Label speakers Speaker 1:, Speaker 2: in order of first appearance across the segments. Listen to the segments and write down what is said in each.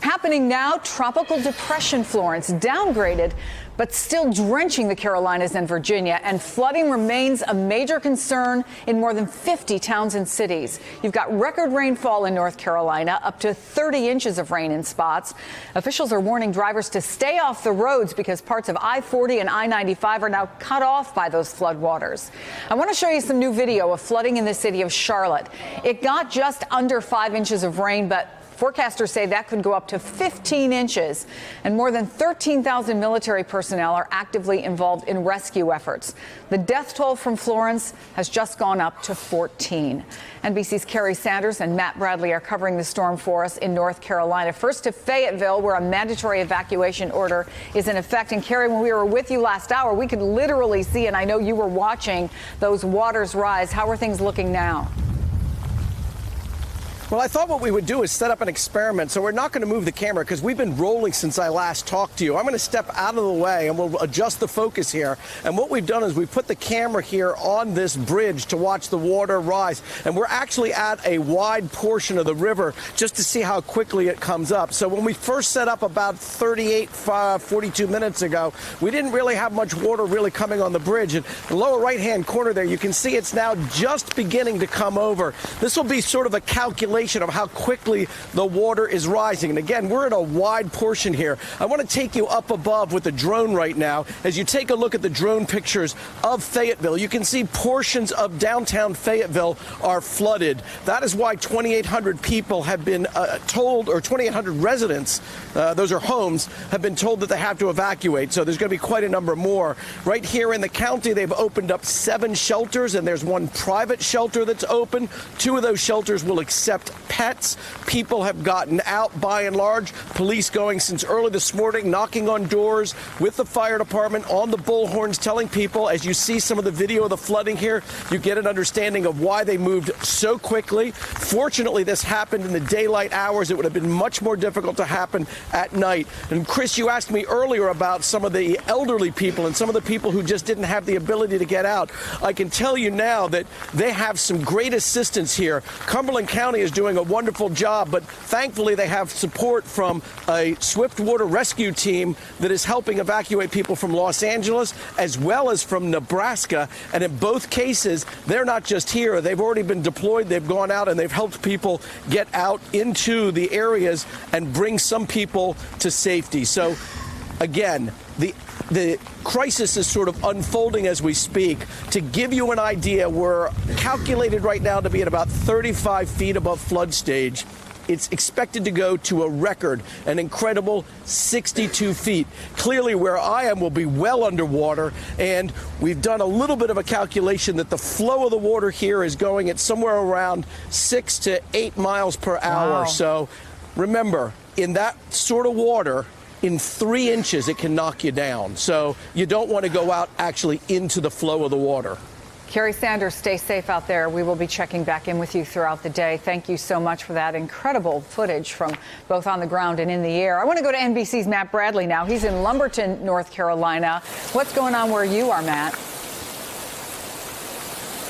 Speaker 1: Happening now, tropical depression Florence downgraded, but still drenching the Carolinas and Virginia, and flooding remains a major concern in more than 50 towns and cities. You've got record rainfall in North Carolina, up to 30 inches of rain in spots. Officials are warning drivers to stay off the roads because parts of I-40 and I-95 are now cut off by those floodwaters. I want to show you some new video of flooding in the city of Charlotte. It got just under 5 inches of rain, but forecasters say that could go up to 15 inches, and more than 13,000 military personnel are actively involved in rescue efforts. The death toll from Florence has just gone up to 14. NBC's Kerry Sanders and Matt Bradley are covering the storm for us in North Carolina. First to Fayetteville, where a mandatory evacuation order is in effect. And Kerry, when we were with you last hour, we could literally see, and I know you were watching, those waters rise. How are things looking now?
Speaker 2: Well, I thought what we would do is set up an experiment, so we're not going to move the camera because we've been rolling since I last talked to you. I'm going to step out of the way and we'll adjust the focus here. And what we've done is we've put the camera here on this bridge to watch the water rise. And we're actually at a wide portion of the river just to see how quickly it comes up. So when we first set up about 42 minutes ago, we didn't really have much water really coming on the bridge. And the lower right-hand corner there, you can see it's now just beginning to come over. This will be sort of a calculation of how quickly the water is rising. And again, we're in a wide portion here. I want to take you up above with the drone right now. As you take a look at the drone pictures of Fayetteville, you can see portions of downtown Fayetteville are flooded. That is why 2,800 people have been told, or 2,800 residents, those are homes, have been told that they have to evacuate. So there's going to be quite a number more. Right here in the county, they've opened up 7 shelters, and there's 1 private shelter that's open. 2 of those shelters will accept pets. People have gotten out by and large. Police going since early this morning, knocking on doors with the fire department on the bullhorns, telling people, as you see some of the video of the flooding here, you get an understanding of why they moved so quickly. Fortunately, this happened in the daylight hours. It would have been much more difficult to happen at night. And Chris, you asked me earlier about some of the elderly people and some of the people who just didn't have the ability to get out. I can tell you now that they have some great assistance here. Cumberland County is doing a wonderful job, but thankfully they have support from a swift water rescue team that is helping evacuate people from Los Angeles as well as from Nebraska. And in both cases, they're not just here. They've already been deployed. They've gone out and they've helped people get out into the areas and bring some people to safety. So again, the crisis is sort of unfolding as we speak. To give you an idea, we're calculated right now to be at about 35 feet above flood stage. It's expected to go to a record, an incredible 62 feet. Clearly, where I am will be well underwater, and we've done a little bit of a calculation that the flow of the water here is going at somewhere around 6 to 8 miles per hour.
Speaker 1: Wow.
Speaker 2: So remember, in that sort of water, in 3 inches, it can knock you down. So you don't want to go out actually into the flow of the water.
Speaker 1: Kerry Sanders, stay safe out there. We will be checking back in with you throughout the day. Thank you so much for that incredible footage from both on the ground and in the air. I want to go to NBC's Matt Bradley now. He's in Lumberton, North Carolina. What's going on where you are, Matt?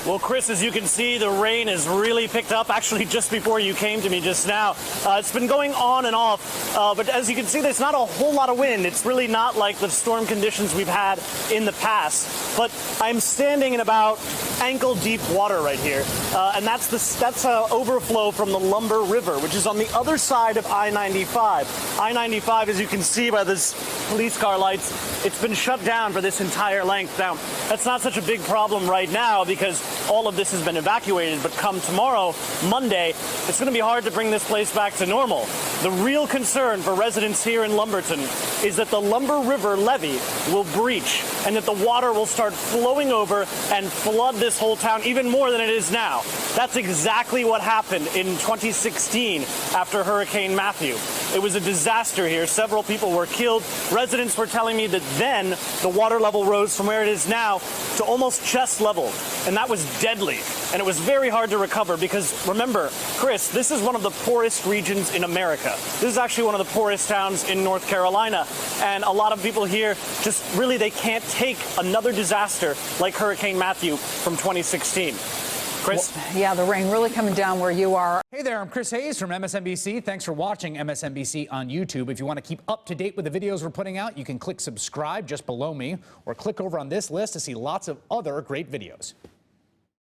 Speaker 3: Well, Chris, as you can see, the rain has really picked up, actually, just before you came to me just now. It's been going on and off, but as you can see, there's not a whole lot of wind. It's really not like the storm conditions we've had in the past. But I'm standing in about ankle-deep water right here, and that's overflow from the Lumber River, which is on the other side of I-95. I-95, as you can see by this police car lights, it's been shut down for this entire length. Now, that's not such a big problem right now because all of this has been evacuated, but come tomorrow, Monday, it's going to be hard to bring this place back to normal. The real concern for residents here in Lumberton is that the Lumber River levee will breach and that the water will start flowing over and flood this whole town even more than it is now. That's exactly what happened in 2016 after Hurricane Matthew. It was a disaster here. Several people were killed. Residents were telling me that then the water level rose from where it is now to almost chest level. And that was deadly. And it was very hard to recover because, remember, Chris, this is one of the poorest regions in America. This is actually one of the poorest towns in North Carolina. And a lot of people here just really, they can't take another disaster like Hurricane Matthew from 2016. Chris?
Speaker 1: Yeah, the rain really coming down where you are.
Speaker 4: Hey there, I'm Chris Hayes from MSNBC. Thanks for watching MSNBC on YouTube. If you want to keep up to date with the videos we're putting out, you can click subscribe just below me or click over on this list to see lots of other great videos.